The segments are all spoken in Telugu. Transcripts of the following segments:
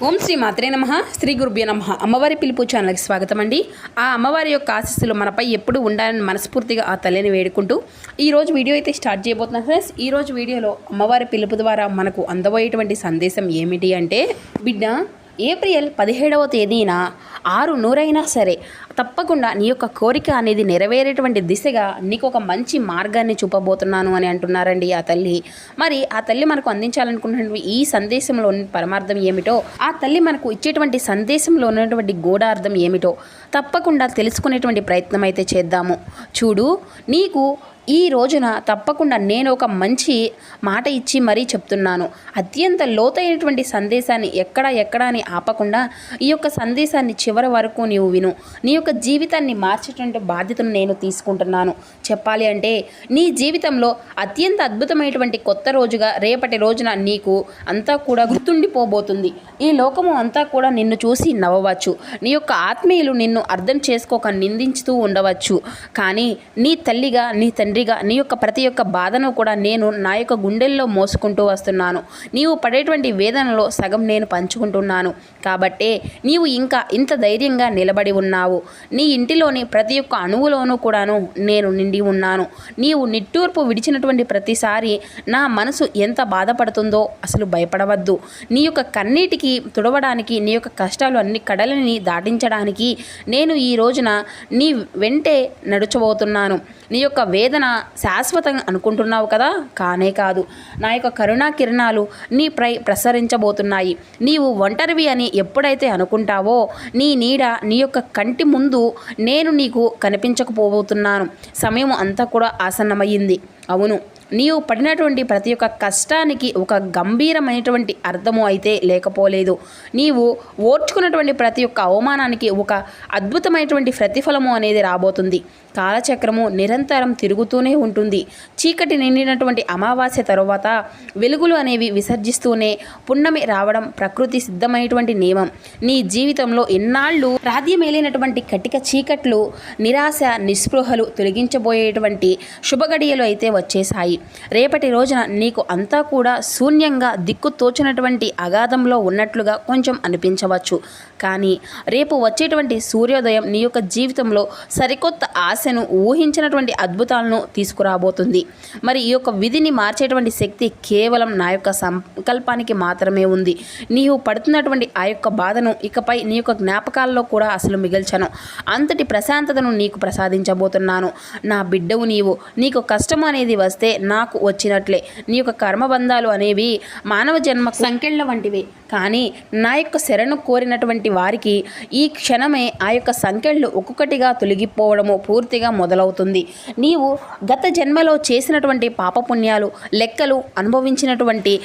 ఓం శ్రీ మాత్రే నమః. శ్రీ గురుభ్యో నమః. అమ్మవారి పిలుపు ఛానల్కి స్వాగతం అండి. ఆ అమ్మవారి యొక్క ఆశీస్సులు మనపై ఎప్పుడు ఉండాలని మనస్ఫూర్తిగా ఆ తల్లిని వేడుకుంటూ ఈరోజు వీడియో అయితే స్టార్ట్ చేయబోతున్నాను ఫ్రెండ్స్. ఈరోజు వీడియోలో అమ్మవారి పిలుపు ద్వారా మనకు అందబోయేటువంటి సందేశం ఏమిటి అంటే, బిడ్డ ఏప్రిల్ 17వ తేదీన 6:100 సరే తప్పకుండా నీ యొక్క కోరిక అనేది నెరవేరేటువంటి దిశగా నీకు ఒక మంచి మార్గాన్ని చూపబోతున్నాను అని అంటున్నారండి ఆ తల్లి. మరి ఆ తల్లి మనకు అందించాలనుకున్నటువంటి ఈ సందేశంలోని పరమార్థం ఏమిటో, ఆ తల్లి మనకు ఇచ్చేటువంటి సందేశంలో ఉన్నటువంటి గూఢార్థం ఏమిటో తప్పకుండా తెలుసుకునేటువంటి ప్రయత్నం అయితే చేద్దాము. చూడు, నీకు ఈ రోజున తప్పకుండా నేను ఒక మంచి మాట ఇచ్చి మరీ చెప్తున్నాను. అత్యంత లోతైనటువంటి సందేశాన్ని ఎక్కడ అని ఆపకుండా ఈ యొక్క సందేశాన్ని చివరి వరకు నీవు విను. నీ యొక్క జీవితాన్ని మార్చేటువంటి బాధ్యతను నేను తీసుకుంటున్నాను. చెప్పాలి అంటే నీ జీవితంలో అత్యంత అద్భుతమైనటువంటి కొత్త రోజుగా రేపటి రోజున నీకు అంతా కూడా గుర్తుండిపోబోతుంది. ఈ లోకము అంతా కూడా నిన్ను చూసి నవ్వవచ్చు. నీ యొక్క ఆత్మీయులు నిన్ను అర్థం చేసుకోక నిందించుతూ ఉండవచ్చు. కానీ నీ తల్లిగా, నీ తండ్రిగా నీ యొక్క ప్రతి ఒక్క బాధను కూడా నేను నా యొక్క గుండెల్లో మోసుకుంటూ వస్తున్నాను. నీవు పడేటువంటి వేదనలో సగం నేను పంచుకుంటున్నాను. కాబట్టే నీవు ఇంకా ఇంత ధైర్యంగా నిలబడి ఉన్నావు. నీ ఇంటిలోని ప్రతి ఒక్క అణువులోనూ కూడాను నేను నిండి ఉన్నాను. నీవు నిట్టూర్పు విడిచినటువంటి ప్రతిసారి నా మనసు ఎంత బాధపడుతుందో అసలు భయపడవద్దు. నీ యొక్క కన్నీటికి తుడవడానికి, నీ యొక్క కష్టాలు అన్ని కడలని దాటించడానికి నేను ఈ రోజున నీ వెంటే నడుచబోతున్నాను. నీ యొక్క వేదన శాశ్వతంగా అనుకుంటున్నావు కదా, కానే కాదు. నా యొక్క కరుణా కిరణాలు నీపై ప్రసరించబోతున్నాయి. నీవు ఒంటరివి అని ఎప్పుడైతే అనుకుంటావో నీ నీడ నీ యొక్క కంటి ముందు నేను నీకు కనిపించకపోబోతున్నాను. సమయం అంతా కూడా ఆసన్నమయ్యింది. అవును, నీవు పడినటువంటి ప్రతి ఒక్క కష్టానికి ఒక గంభీరమైనటువంటి అర్థము అయితే లేకపోలేదు. నీవు ఓర్చుకున్నటువంటి ప్రతి ఒక్క అవమానానికి ఒక అద్భుతమైనటువంటి ప్రతిఫలము అనేది రాబోతుంది. కాలచక్రము నిరంతరం తిరుగుతూనే ఉంటుంది. చీకటి నిండినటువంటి అమావాస్య తరువాత వెలుగులు అనేవి విసర్జిస్తూనే పున్నమి రావడం ప్రకృతి సిద్ధమైనటువంటి నియమం. నీ జీవితంలో ఎన్నాళ్ళు రాధ్యమేలినటువంటి కటిక చీకట్లు, నిరాశ, నిస్పృహలు తొలగించబోయేటువంటి శుభగడియలు అయితే వచ్చేశాయి. రేపటి రోజున నీకు అంతా కూడా శూన్యంగా, దిక్కు తోచినటువంటి అగాధంలో ఉన్నట్లుగా కొంచెం అనిపించవచ్చు. కానీ రేపు వచ్చేటువంటి సూర్యోదయం నీ యొక్క జీవితంలో సరికొత్త ఆశను, ఊహించినటువంటి అద్భుతాలను తీసుకురాబోతుంది. మరి ఈ యొక్క విధిని మార్చేటువంటి శక్తి కేవలం నా యొక్క సంకల్పానికి మాత్రమే ఉంది. నీవు పడుతున్నటువంటి ఆ యొక్క బాధను ఇకపై నీ యొక్క జ్ఞాపకాల్లో కూడా అసలు మిగల్చను. అంతటి ప్రశాంతతను నీకు ప్రసాదించబోతున్నాను. నా బిడ్డవు నీవు. నీకు కష్టం అనేది వస్తే నాకు వచ్చినట్లే. నీ యొక్క కర్మబంధాలు అనేవి మానవ జన్మ సంకెళ్ళ వంటివి. కానీ నా యొక్క శరణు కోరినటువంటి వారికి ఈ క్షణమే ఆ యొక్క సంకెళ్ళు ఒక్కొక్కటిగా తొలగిపోవడము పూర్తిగా మొదలవుతుంది. నీవు గత జన్మలో చేసినటువంటి పాపపుణ్యాలు, లెక్కలు, అనుభవించినటువంటి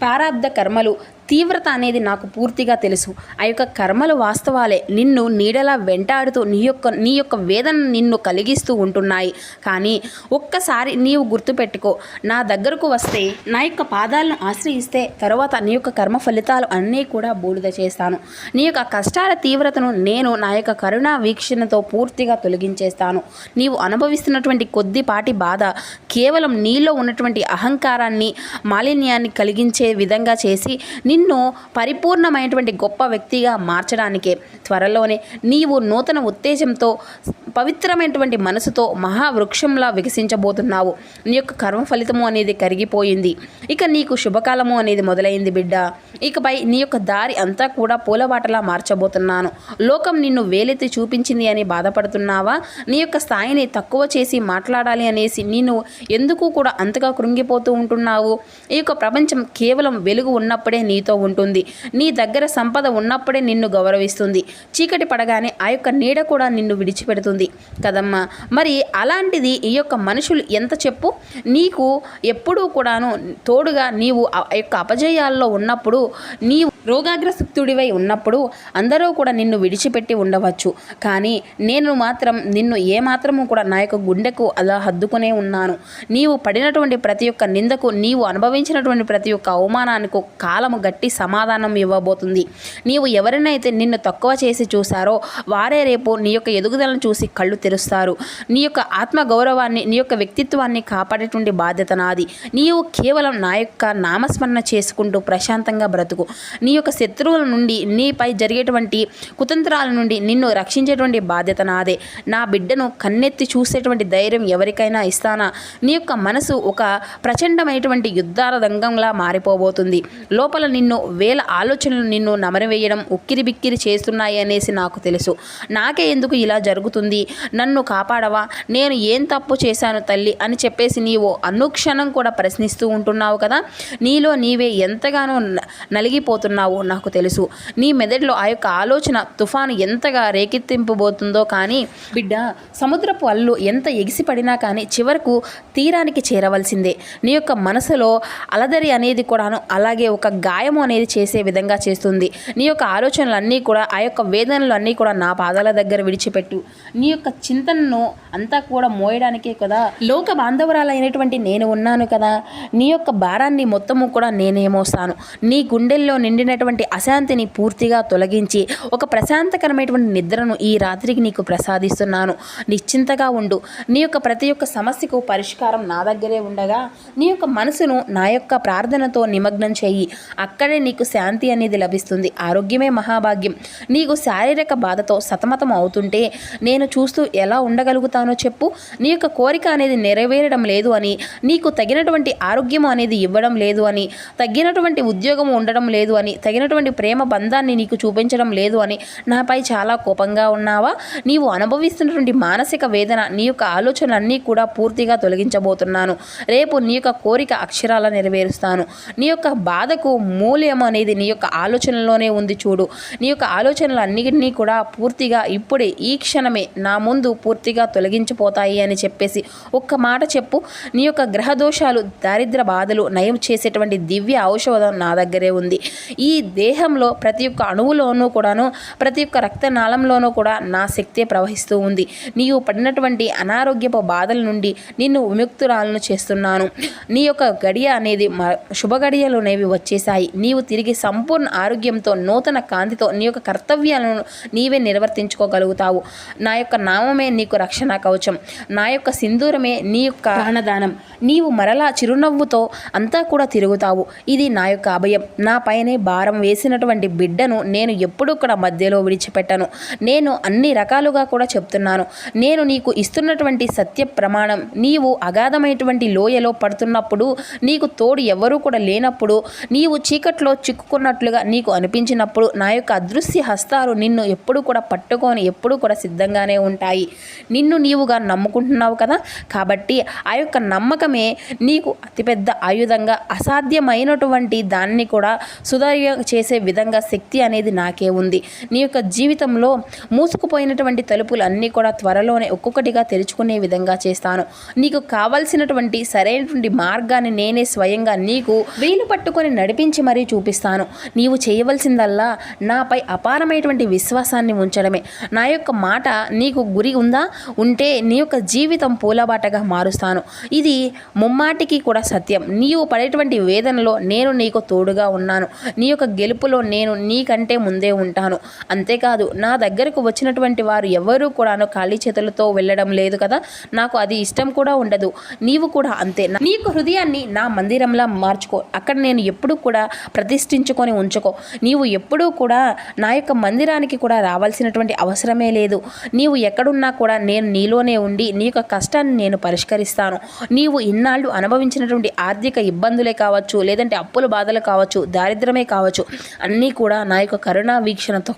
ప్రారబ్ధ కర్మలు తీవ్రత అనేది నాకు పూర్తిగా తెలుసు. ఆ యొక్క కర్మలు వాస్తవాలే నిన్ను నీడలా వెంటాడుతూ నీ యొక్క వేదన నిన్ను కలిగిస్తూ ఉంటున్నాయి. కానీ ఒక్కసారి నీవు గుర్తుపెట్టుకో, నా దగ్గరకు వస్తే, నా యొక్క పాదాలను ఆశ్రయిస్తే తర్వాత నీ యొక్క కర్మ ఫలితాలు అన్నీ కూడా బూడిద చేస్తాను. నీ యొక్క కష్టాల తీవ్రతను నేను నా యొక్క కరుణా వీక్షణతో పూర్తిగా తొలగించేస్తాను. నీవు అనుభవిస్తున్నటువంటి కొద్దిపాటి బాధ కేవలం నీలో ఉన్నటువంటి అహంకారాన్ని, మాలిన్యాన్ని కలిగించే విధంగా చేసి నిన్ను పరిపూర్ణమైనటువంటి గొప్ప వ్యక్తిగా మార్చడానికే. త్వరలోనే నీవు నూతన ఉత్తేజంతో, పవిత్రమైనటువంటి మనసుతో మహావృక్షంలా వికసించబోతున్నావు. నీ యొక్క కర్మ ఫలితము అనేది కరిగిపోయింది. ఇక నీకు శుభకాలము అనేది మొదలైంది బిడ్డ. ఇకపై నీ యొక్క దారి అంతా కూడా పూలబాటలా మార్చబోతున్నాను. లోకం నిన్ను వేలెత్తి చూపించింది అని బాధపడుతున్నావా? నీ యొక్క స్థాయిని తక్కువ చేసి మాట్లాడాలి అనేసి నేను ఎందుకు కూడా అంతగా కృంగిపోతూ ఉంటున్నావు? ఈ యొక్క ప్రపంచం కేవలం వెలుగు ఉన్నప్పుడే నీతో ఉంటుంది. నీ దగ్గర సంపద ఉన్నప్పుడే నిన్ను గౌరవిస్తుంది. చీకటి పడగానే ఆ యొక్క నీడ కూడా నిన్ను విడిచిపెడుతుంది కదమ్మా. మరి అలాంటిది ఈ యొక్క మనుషులు ఎంత చెప్పు, నీకు ఎప్పుడూ కూడాను తోడుగా నీవు ఆ యొక్క అపజయాల్లో ఉన్నప్పుడు, నీవు రోగాగ్రస్తుడివై ఉన్నప్పుడు అందరూ కూడా నిన్ను విడిచిపెట్టి ఉండవచ్చు. కానీ నేను మాత్రం నిన్ను ఏమాత్రము కూడా నా యొక్క గుండెకు అలా హద్దుకునే ఉన్నాను. నీవు పడినటువంటి ప్రతి ఒక్క నిందకు, నీవు అనుభవించినటువంటి ప్రతి ఒక్క అవమానానికి కాలము బట్టి సమాధానం ఇవ్వబోతుంది. నీవు ఎవరినైతే నిన్ను తక్కువ చేసి చూశారో వారే రేపు నీ యొక్క ఎదుగుదలను చూసి కళ్ళు తెరుస్తారు. నీ యొక్క ఆత్మ గౌరవాన్ని, నీ యొక్క వ్యక్తిత్వాన్ని కాపాడేటువంటి బాధ్యత నాది. నీవు కేవలం నా యొక్క నామస్మరణ చేసుకుంటూ ప్రశాంతంగా బ్రతుకు. నీ యొక్క శత్రువుల నుండి, నీపై జరిగేటువంటి కుతంత్రాల నుండి నిన్ను రక్షించేటువంటి బాధ్యత నాదే. నా బిడ్డను కన్నెత్తి చూసేటువంటి ధైర్యం ఎవరికైనా ఇస్తానా? నీ యొక్క మనసు ఒక ప్రచండమైనటువంటి యుద్ధాల రంగంలా మారిపోబోతుంది. లోపల నిన్ను వేల ఆలోచనలు నిన్ను నమరవేయడం, ఉక్కిరి బిక్కిరి చేస్తున్నాయి అనేసి నాకు తెలుసు. నాకే ఎందుకు ఇలా జరుగుతుంది? నన్ను కాపాడవా? నేను ఏం తప్పు చేశాను తల్లి అని చెప్పేసి నీవు అనుక్షణం కూడా ప్రశ్నిస్తూ ఉంటున్నావు కదా. నీలో నీవే ఎంతగానో నలిగిపోతున్నావు నాకు తెలుసు. నీ మెదడులో ఆ యొక్క ఆలోచన తుఫాను ఎంతగా రేకెత్తింపబోతుందో. కానీ బిడ్డ, సముద్రపు అల్లు ఎంత ఎగిసిపడినా కానీ చివరకు తీరానికి చేరవలసిందే. నీ యొక్క మనసులో అలదరి అనేది కూడాను అలాగే ఒక గాయము అనేది చేసే విధంగా చేస్తుంది. నీ యొక్క ఆలోచనలన్నీ కూడా, ఆ యొక్క వేదనలు అన్నీ కూడా నా పాదాల దగ్గర విడిచిపెట్టు. నీ యొక్క చింతనను అంతా కూడా మోయడానికే కదా లోక బాంధవరాలైనటువంటి నేను ఉన్నాను కదా. నీ యొక్క భారాన్ని మొత్తము కూడా నేనే మోస్తాను. నీ గుండెల్లో నిండినటువంటి అశాంతిని పూర్తిగా తొలగించి ఒక ప్రశాంతకరమైనటువంటి నిద్రను ఈ రాత్రికి నీకు ప్రసాదిస్తున్నాను. నిశ్చింతగా ఉండు. నీ యొక్క ప్రతి ఒక్క సమస్యకు పరిష్కారం నా దగ్గరే ఉండగా నీ యొక్క మనసును నా యొక్క ప్రార్థనతో నిమగ్నం చేయి. అక్కడే నీకు శాంతి అనేది లభిస్తుంది. ఆరోగ్యమే మహాభాగ్యం. నీకు శారీరక బాధతో సతమతం అవుతుంటే నేను చూస్తూ ఎలా ఉండగలుగుతానో చెప్పు. నీ యొక్క కోరిక అనేది నెరవేరడం లేదు అని, నీకు తగినటువంటి ఆరోగ్యం అనేది ఇవ్వడం లేదు అని, తగినటువంటి ఉద్యోగం ఉండడం లేదు అని, తగినటువంటి ప్రేమ బంధాన్ని నీకు చూపించడం లేదు అని నాపై చాలా కోపంగా ఉన్నావా? నీవు అనుభవిస్తున్నటువంటి మానసిక వేదన, నీ యొక్క ఆలోచనలన్నీ కూడా పూర్తిగా తొలగించబోతున్నాను. రేపు నీ యొక్క కోరిక అక్షరాల నెరవేరుస్తాను. నీ యొక్క బాధకు మూల్యం అనేది నీ యొక్క ఆలోచనలోనే ఉంది చూడు. నీ యొక్క ఆలోచనలన్నిటినీ కూడా పూర్తిగా ఇప్పుడే ఈ క్షణమే నా ముందు పూర్తిగా తొలగించిపోతాయి అని చెప్పేసి ఒక్క మాట చెప్పు. నీ యొక్క గ్రహ దోషాలు, దారిద్ర బాధలు నయం చేసేటువంటి దివ్య ఔషధం నా దగ్గరే ఉంది. ఈ దేహంలో ప్రతి ఒక్క అణువులోనూ కూడాను, ప్రతి ఒక్క రక్తనాళంలోనూ కూడా నా శక్తే ప్రవహిస్తూ ఉంది. నీవు పడినటువంటి అనారోగ్యపు బాధల నుండి నిన్ను విముక్తురాలను చేస్తున్నాను. నీ యొక్క గడియ అనేది శుభ గడియలు అనేవి వచ్చేసాయి. నీవు తిరిగి సంపూర్ణ ఆరోగ్యంతో, నూతన కాంతితో నీ యొక్క కర్తవ్యాలను నీవే నిర్వర్తించుకోగలుగుతావు. నా యొక్క నామమే నీకు రక్షణ కవచం. నా యొక్క సింధూరమే నీ యొక్క ప్రాణదానం. నీవు మరలా చిరునవ్వుతో అంతా కూడా తిరుగుతావు. ఇది నా యొక్క అభయం. నా పైనే భారం వేసినటువంటి బిడ్డను నేను ఎప్పుడూ కూడా మధ్యలో విడిచిపెట్టను. నేను అన్ని రకాలుగా కూడా చెప్తున్నాను. నేను నీకు ఇస్తున్నటువంటి సత్య ప్రమాణం. నీవు అగాధమైనటువంటి లోయలో పడుతున్నప్పుడు, నీకు తోడు ఎవరూ కూడా లేనప్పుడు, నీవు చీకట్లో చిక్కుకున్నట్లుగా నీకు అనిపించినప్పుడు నా యొక్క అదృశ్య హస్తాలు నిన్ను ఎప్పుడు కూడా పట్టుకొని ఎప్పుడు కూడా సిద్ధంగానే ఉంటాయి. నిన్ను నీవుగా నమ్ముకుంటున్నావు కదా. కాబట్టి ఆ యొక్క నమ్మకమే నీకు అతిపెద్ద ఆయుధంగా, అసాధ్యమైనటువంటి దాన్ని కూడా సుదర్య చేసే విధంగా శక్తి అనేది నాకే ఉంది. నీ యొక్క జీవితంలో మూసుకుపోయినటువంటి తలుపులు అన్నీ కూడా త్వరలోనే ఒక్కొక్కటిగా తెరుచుకునే విధంగా చేస్తాను. నీకు కావలసినటువంటి సరైనటువంటి మార్గాన్ని నేనే స్వయంగా నీకు వీలు పట్టుకొని నడిపించి మరీ చూపిస్తాను. నీవు చేయవలసిందల్లా నాపై అపారమైనటువంటి విశ్వాసాన్ని ఉంచడమే. నా యొక్క మాట నీకు గురి ఉందా? ఉంటే నీ యొక్క జీవితం పూలబాటగా మారుస్తాను. ఇది ముమ్మాటికి కూడా సత్యం. నీవు పడేటువంటి వేదనలో నేను నీకు తోడుగా ఉన్నాను. నీ యొక్క గెలుపులో నేను నీకంటే ముందే ఉంటాను. అంతేకాదు, నా దగ్గరకు వచ్చినటువంటి వారు ఎవరూ కూడాను ఖాళీ చేతులతో వెళ్ళడం లేదు కదా. నాకు అది ఇష్టం కూడా ఉండదు. నీవు కూడా అంతే. నీకు హృదయాన్ని నా మందిరంలా మార్చుకో. అక్కడ నేను ఎప్పుడూ కూడా ప్రతిష్ఠించుకొని ఉంచుకో. నీవు ఎప్పుడూ కూడా నా యొక్క మందిరానికి కూడా రావాల్సినటువంటి అవసరమే లేదు. నీవు ఎక్కడున్నా కూడా నేను నీలోనే ఉండి నీ యొక్క కష్టాన్ని నేను పరిష్కరిస్తాను. నీవు ఇన్నాళ్ళు అనుభవించినటువంటి ఆర్థిక ఇబ్బందులే కావచ్చు, లేదంటే అప్పుల బాధలు కావచ్చు, దారిద్రమే కావచ్చు, అన్నీ కూడా నా యొక్క కరుణా వీక్షణతో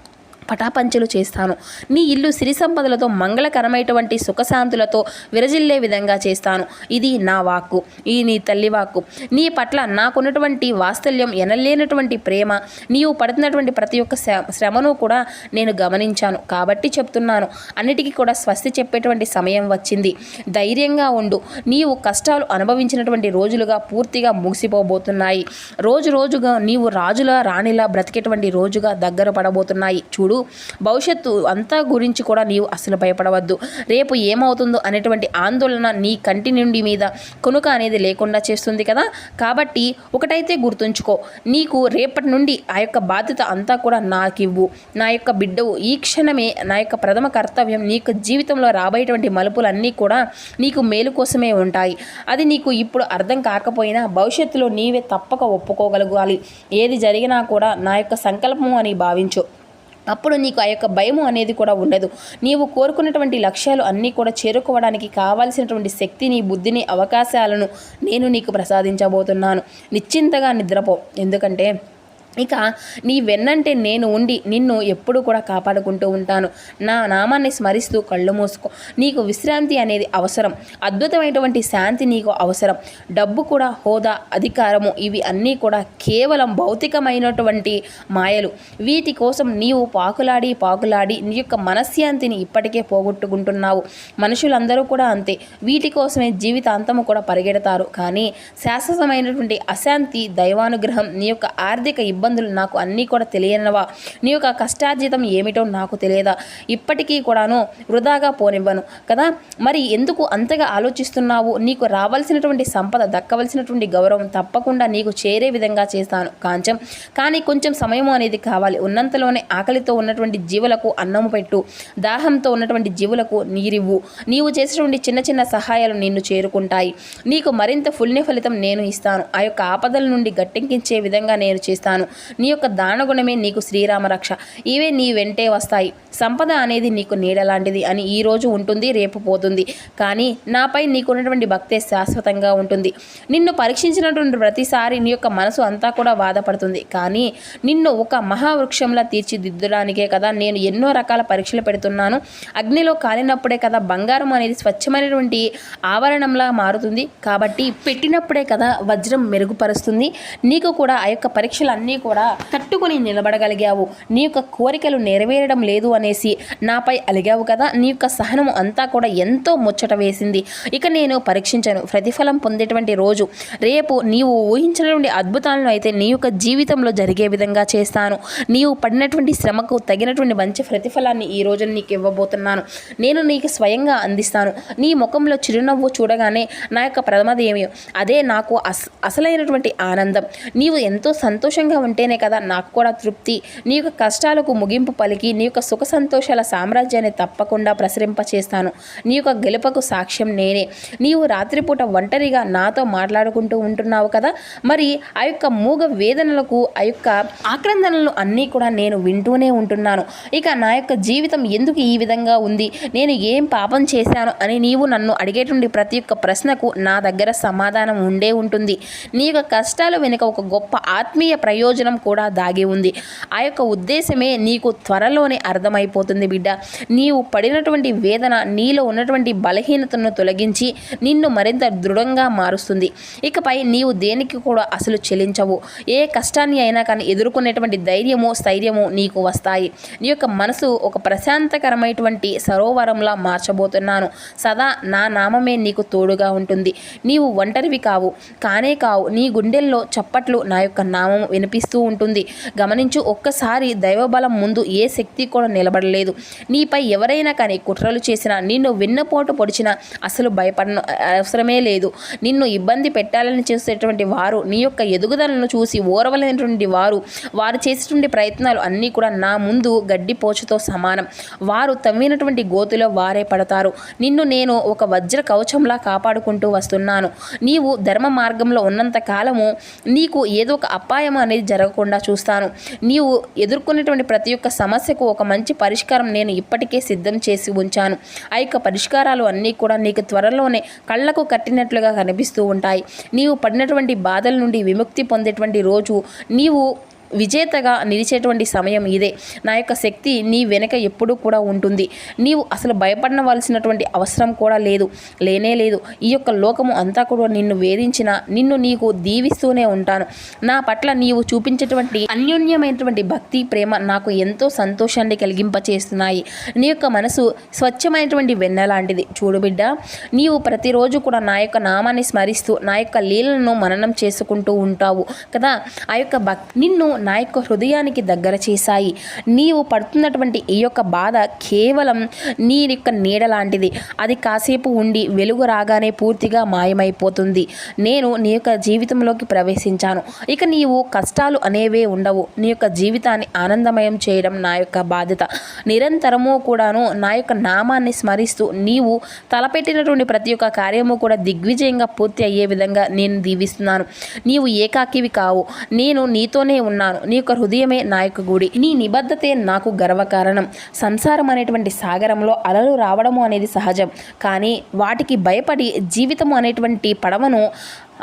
పటాపంచలు చేస్తాను. నీ ఇల్లు సిరి సంపదలతో, మంగళకరమైనటువంటి సుఖశాంతులతో విరజిల్లే విధంగా చేస్తాను. ఇది నా వాక్కు, ఈ నీ తల్లి వాక్కు. నీ పట్ల నాకున్నటువంటి వాత్సల్యం, ఎనలేనటువంటి ప్రేమ, నీవు పడుతున్నటువంటి ప్రతి ఒక్క శ్రమను కూడా నేను గమనించాను. కాబట్టి చెప్తున్నాను, అన్నిటికీ కూడా స్వస్తి చెప్పేటువంటి సమయం వచ్చింది. ధైర్యంగా ఉండు. నీవు కష్టాలు అనుభవించినటువంటి రోజులుగా పూర్తిగా ముగిసిపోబోతున్నాయి. రోజు రోజుగా నీవు రాజులా రాణిలా బ్రతికేటువంటి రోజుగా దగ్గర పడబోతున్నాయి. చూడు, చూడు, భవిష్యత్తు అంతా గురించి కూడా నీవు అసలు భయపడవద్దు. రేపు ఏమవుతుందో అనేటువంటి ఆందోళన నీ కంటి నుండి మీద కొనుక అనేది లేకుండా చేస్తుంది కదా. కాబట్టి ఒకటైతే గుర్తుంచుకో, నీకు రేపటి నుండి ఆ యొక్క బాధ్యత అంతా కూడా నాకివ్వు, నా యొక్క బిడ్డవు. ఈ క్షణమే నా యొక్క ప్రథమ కర్తవ్యం. నీకు జీవితంలో రాబోయేటువంటి మలుపులన్నీ కూడా నీకు మేలు కోసమే ఉంటాయి. అది నీకు ఇప్పుడు అర్థం కాకపోయినా భవిష్యత్తులో నీవే తప్పక ఒప్పుకోగలగాలి. ఏది జరిగినా కూడా నా యొక్క సంకల్పము అని భావించు. అప్పుడు నీకు ఆ యొక్క భయము అనేది కూడా ఉండదు. నీవు కోరుకున్నటువంటి లక్ష్యాలు అన్నీ కూడా చేరుకోవడానికి కావాల్సినటువంటి శక్తిని, బుద్ధిని, అవకాశాలను నేను నీకు ప్రసాదించబోతున్నాను. నిశ్చింతగా నిద్రపో. ఎందుకంటే ఇక నీ వెన్నంటే నేను ఉండి నిన్ను ఎప్పుడు కూడా కాపాడుకుంటూ ఉంటాను. నా నామాన్ని స్మరిస్తూ కళ్ళు మూసుకో. నీకు విశ్రాంతి అనేది అవసరం. అద్భుతమైనటువంటి శాంతి నీకు అవసరం. డబ్బు కూడా, హోదా, అధికారము ఇవి అన్నీ కూడా కేవలం భౌతికమైనటువంటి మాయలు. వీటి కోసం నీవు పాకులాడి నీ యొక్క మనశ్శాంతిని ఇప్పటికే పోగొట్టుకుంటున్నావు. మనుషులందరూ కూడా అంతే. వీటి కోసమే జీవితాంతము కూడా పరిగెడతారు. కానీ శాశ్వతమైనటువంటి అశాంతి, దైవానుగ్రహం, నీ యొక్క ఆర్థిక ఇబ్బందులు నాకు అన్నీ కూడా తెలియనవా? నీ యొక్క కష్టార్జితం ఏమిటో నాకు తెలియదా? ఇప్పటికీ కూడాను వృధాగా పోనివ్వను కదా. మరి ఎందుకు అంతగా ఆలోచిస్తున్నావు? నీకు రావాల్సినటువంటి సంపద, దక్కవలసినటువంటి గౌరవం తప్పకుండా నీకు చేరే విధంగా చేస్తాను కాంచం. కానీ కొంచెం సమయం అనేది కావాలి. ఉన్నంతలోనే ఆకలితో ఉన్నటువంటి జీవులకు అన్నము పెట్టు, దాహంతో ఉన్నటువంటి జీవులకు నీరివ్వు. నీవు చేసేటువంటి చిన్న చిన్న సహాయాలు నిన్ను చేరుకుంటాయి. నీకు మరింత ఫలితం నేను ఇస్తాను. ఆ యొక్క ఆపదల నుండి గట్టెక్కించే విధంగా నేను చేస్తాను. నీ యొక్క దానగుణమే నీకు శ్రీరామ రక్ష. ఇవే నీ వెంటే వస్తాయి. సంపద అనేది నీకు నీడ లాంటిది అని ఈ రోజు ఉంటుంది, రేపు పోతుంది. కానీ నాపై నీకున్నటువంటి భక్తే శాశ్వతంగా ఉంటుంది. నిన్ను పరీక్షించినటువంటి ప్రతిసారి నీ యొక్క మనసు అంతా కూడా బాధపడుతుంది. కానీ నిన్ను ఒక మహావృక్షంలా తీర్చిదిద్దడానికే కదా నేను ఎన్నో రకాల పరీక్షలు పెడుతున్నాను. అగ్నిలో కాలినప్పుడే కదా బంగారం అనేది స్వచ్ఛమైనటువంటి ఆవరణంలా మారుతుంది. కాబట్టి పెట్టినప్పుడే కదా వజ్రం మెరుగుపరుస్తుంది. నీకు కూడా ఆ యొక్క పరీక్షలు అన్నీ కూడా తట్టుకొని నిలబడగలిగావు. నీ యొక్క కోరికలు నెరవేరడం లేదు అనేసి నాపై అలిగావు కదా. నీ యొక్క సహనము అంతా కూడా ఎంతో ముచ్చట వేసింది. ఇక నేను పరీక్షించను, ప్రతిఫలం పొందేటువంటి రోజు రేపు. నీవు ఊహించినటువంటి అద్భుతాలను అయితే నీ యొక్క జీవితంలో జరిగే విధంగా చేస్తాను. నీవు పడినటువంటి శ్రమకు తగినటువంటి మంచి ప్రతిఫలాన్ని ఈ రోజు నీకు ఇవ్వబోతున్నాను. నేను నీకు స్వయంగా అందిస్తాను. నీ ముఖంలో చిరునవ్వు చూడగానే నా యొక్క ప్రథమదేమి అదే నాకు అసలైనటువంటి ఆనందం. నీవు ఎంతో సంతోషంగా ఉంటేనే కదా నాకు కూడా తృప్తి. నీ యొక్క కష్టాలకు ముగింపు పలికి నీ యొక్క సుఖ సంతోషాల సామ్రాజ్యాన్ని తప్పకుండా ప్రసరింప చేస్తాను. నీ యొక్క గెలుపకు సాక్ష్యం నేనే. నీవు రాత్రిపూట ఒంటరిగా నాతో మాట్లాడుకుంటూ ఉంటున్నావు కదా. మరి ఆ యొక్క మూగ వేదనలకు, ఆ యొక్క ఆక్రందనలు అన్నీ కూడా నేను వింటూనే ఉంటున్నాను. ఇక నా యొక్క జీవితం ఎందుకు ఈ విధంగా ఉంది, నేను ఏం పాపం చేశాను అని నీవు నన్ను అడిగేటువంటి ప్రతి ఒక్క ప్రశ్నకు నా దగ్గర సమాధానం ఉండే ఉంటుంది. నీ యొక్క కష్టాలు వెనుక ఒక గొప్ప ఆత్మీయ ప్రయోజనం కూడా దాగి ఉంది. ఆ యొక్క ఉద్దేశమే నీకు త్వరలోనే అర్థమైపోతుంది బిడ్డ. నీవు పడినటువంటి వేదన నీలో ఉన్నటువంటి బలహీనతను తొలగించి నిన్ను మరింత దృఢంగా మారుస్తుంది. ఇకపై నీవు దేనికి కూడా అసలు చెలించవు. ఏ కష్టాన్ని అయినా కానీ ఎదుర్కొనేటువంటి ధైర్యము, స్థైర్యము నీకు వస్తాయి. నీ యొక్క మనసు ఒక ప్రశాంతకరమైనటువంటి సరోవరంలా మార్చబోతున్నాను. సదా నా నామమే నీకు తోడుగా ఉంటుంది. నీవు ఒంటరివి కావు, కానే కావు. నీ గుండెల్లో చప్పట్లు నా యొక్క నామం వినిపిస్తూ ఉంటుంది. గమనించు, ఒక్కసారి దైవబలం ముందు ఏ శక్తి కూడా నిలబడలేదు. నీపై ఎవరైనా కానీ కుట్రలు చేసినా, నిన్ను వెన్నుపోటు పొడిచినా అసలు భయపడను అవసరమే లేదు. నిన్ను ఇబ్బంది పెట్టాలని చేసేటువంటి వారు, నీ యొక్క ఎదుగుదలను చూసి ఓర్వలేనటువంటి వారు చేసేటువంటి ప్రయత్నాలు అన్నీ కూడా నా ముందు గడ్డిపోచుతో సమానం. వారు తవ్వినటువంటి గోతులో వారే పడతారు. నిన్ను నేను ఒక వజ్ర కవచంలా కాపాడుకుంటూ వస్తున్నాను. నీవు ధర్మ మార్గంలో ఉన్నంత కాలము నీకు ఏదో ఒక అపాయం అనేది జరగకుండా చూస్తాను. నీవు ఎదుర్కొనేటువంటి ప్రతి ఒక్క సమస్యకు ఒక మంచి పరిష్కారం నేను ఇప్పటికే సిద్ధం చేసి ఉంచాను. ఆ యొక్క పరిష్కారాలు అన్నీ కూడా నీకు త్వరలోనే కళ్ళకు కట్టినట్లుగా కనిపిస్తూ ఉంటాయి. నీవు పడినటువంటి బాధల నుండి విముక్తి పొందేటువంటి రోజు, నీవు విజేతగా నిలిచేటువంటి సమయం ఇదే. నా యొక్క శక్తి నీ వెనక ఎప్పుడూ కూడా ఉంటుంది. నీవు అసలు భయపడవలసినటువంటి అవసరం కూడా లేనే లేదు. ఈ యొక్క లోకము అంతా కూడా నిన్ను వేధించిన, నిన్ను నీకు దీవిస్తూనే ఉంటాను. నా పట్ల నీవు చూపించేటువంటి అన్యోన్యమైనటువంటి భక్తి, ప్రేమ నాకు ఎంతో సంతోషాన్ని కలిగింపచేస్తున్నాయి. నీ యొక్క మనసు స్వచ్ఛమైనటువంటి వెన్న లాంటిది. చూడు బిడ్డ, నీవు ప్రతిరోజు కూడా నా యొక్క నామాన్ని స్మరిస్తూ నా యొక్క లీలను మననం చేసుకుంటూ ఉంటావు కదా. ఆ యొక్క నిన్ను నా యొక్క హృదయానికి దగ్గర చేశాయి. నీవు పడుతున్నటువంటి ఈ యొక్క బాధ కేవలం నీ యొక్క నీడ లాంటిది. అది కాసేపు ఉండి వెలుగు రాగానే పూర్తిగా మాయమైపోతుంది. నేను నీ యొక్క జీవితంలోకి ప్రవేశించాను. ఇక నీవు కష్టాలు అనేవే ఉండవు. నీ యొక్క జీవితాన్ని ఆనందమయం చేయడం నా యొక్క బాధ్యత. నిరంతరము కూడాను నా యొక్క నామాన్ని స్మరిస్తూ నీవు తలపెట్టినటువంటి ప్రతి ఒక్క కార్యము కూడా దిగ్విజయంగా పూర్తి అయ్యే విధంగా నేను దీవిస్తున్నాను. నీవు ఏకాకివి కావు. నేను నీతోనే ఉన్నాను. నీ యొక్క హృదయమే నా యొక్క గుడి. నీ నిబద్ధతే నాకు గర్వకారణం. సంసారం అనేటువంటి సాగరంలో అలలు రావడము అనేది సహజం. కానీ వాటికి భయపడి జీవితము అనేటువంటి పడవను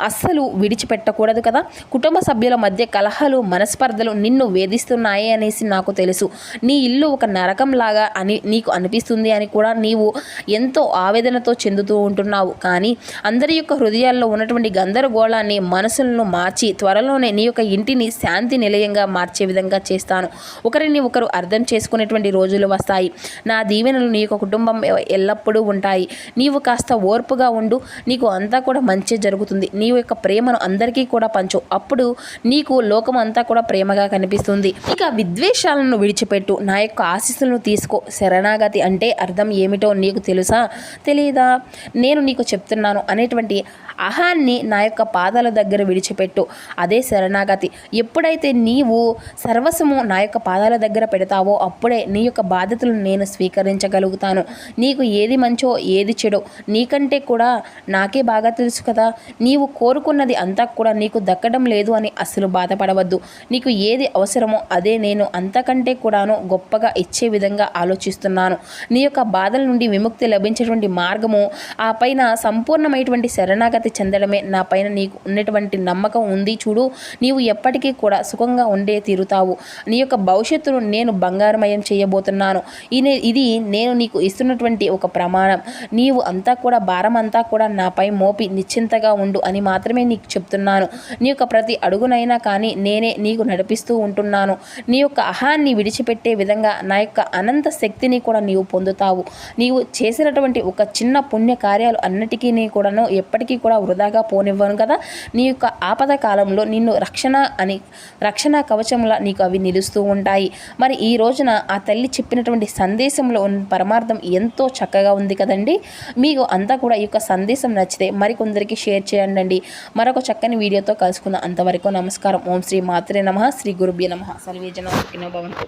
అస్సలు విడిచిపెట్టకూడదు కదా. కుటుంబ సభ్యుల మధ్య కలహాలు, మనస్పర్ధలు నిన్ను వేధిస్తున్నాయి అనేసి నాకు తెలుసు. నీ ఇల్లు ఒక నరకంలాగా అని నీకు అనిపిస్తుంది అని కూడా నీవు ఎంతో ఆవేదనతో చెందుతూ ఉంటున్నావు. కానీ అందరి యొక్క హృదయాల్లో ఉన్నటువంటి గందరగోళాన్ని, మనసులను మార్చి త్వరలోనే నీ యొక్క ఇంటిని శాంతి నిలయంగా మార్చే విధంగా చేస్తాను. ఒకరిని ఒకరు అర్థం చేసుకునేటువంటి రోజులు వస్తాయి. నా దీవెనలు నీ యొక్క కుటుంబం ఎల్లప్పుడూ ఉంటాయి. నీవు కాస్త ఓర్పుగా ఉండు. నీకు అంతా కూడా మంచి జరుగుతుంది. నీ యొక్క ప్రేమను అందరికీ కూడా పంచు. అప్పుడు నీకు లోకం అంతా కూడా ప్రేమగా కనిపిస్తుంది. ఇక విద్వేషాలను విడిచిపెట్టు. నా యొక్క ఆశీస్సులను తీసుకో. శరణాగతి అంటే అర్థం ఏమిటో నీకు తెలుసా? తెలియదా? నేను నీకు చెప్తున్నాను అనేటువంటి అహాన్ని నా యొక్క పాదాల దగ్గర విడిచిపెట్టు. అదే శరణాగతి. ఎప్పుడైతే నీవు సర్వస్వము నా యొక్క పాదాల దగ్గర పెడతావో అప్పుడే నీ యొక్క బాధ్యతలను నేను స్వీకరించగలుగుతాను. నీకు ఏది మంచో ఏది చెడో నీకంటే కూడా నాకే బాగా తెలుసు కదా. నీవు కోరుకున్నది అంతా కూడా నీకు దక్కడం లేదు అని అస్సలు బాధపడవద్దు. నీకు ఏది అవసరమో అదే నేను అంతకంటే కూడాను గొప్పగా ఇచ్చే విధంగా ఆలోచిస్తున్నాను. నీ యొక్క బాధల నుండి విముక్తి లభించేటువంటి మార్గము ఆ పైన సంపూర్ణమైనటువంటి శరణాగతి చెందడమే. నా పైన నీకు ఉన్నటువంటి నమ్మకం ఉంది చూడు. నీవు ఎప్పటికీ కూడా సుఖంగా ఉండే తీరుతావు. నీ యొక్క భవిష్యత్తును నేను బంగారమయం చేయబోతున్నాను. ఇది నేను నీకు ఇస్తున్నటువంటి ఒక ప్రమాణం. నీవు అంతా కూడా భారం అంతా కూడా నాపై మోపి నిశ్చింతగా ఉండు అని మాత్రమే నీకు చెప్తున్నాను. నీ యొక్క ప్రతి అడుగునైనా కానీ నేనే నీకు నడిపిస్తూ ఉంటున్నాను. నీ యొక్క అహాన్ని విడిచిపెట్టే విధంగా నా యొక్క అనంత శక్తిని కూడా నీవు పొందుతావు. నీవు చేసినటువంటి ఒక చిన్న పుణ్య కార్యాలు అన్నిటికీ కూడాను ఎప్పటికీ కూడా వృధాగా పోనివ్వను కదా. నీ యొక్క ఆపద కాలంలో నిన్ను రక్షణ కవచంలా నీకు అవి నిలుస్తూ ఉంటాయి. మరి ఈ రోజున ఆ తల్లి చెప్పినటువంటి సందేశంలో ఉన్న పరమార్థం ఎంతో చక్కగా ఉంది కదండి. మీకు అంతా కూడా ఈ యొక్క సందేశం నచ్చితే మరికొందరికి షేర్ చేయండి. మరొక చక్కని వీడియోతో కలుసుకుందాం. అంతవరకు నమస్కారం. ఓం శ్రీ మాత్రే నమః. శ్రీ గురుభ్యో నమః. సర్వే జనాః సుఖినో భవంతు.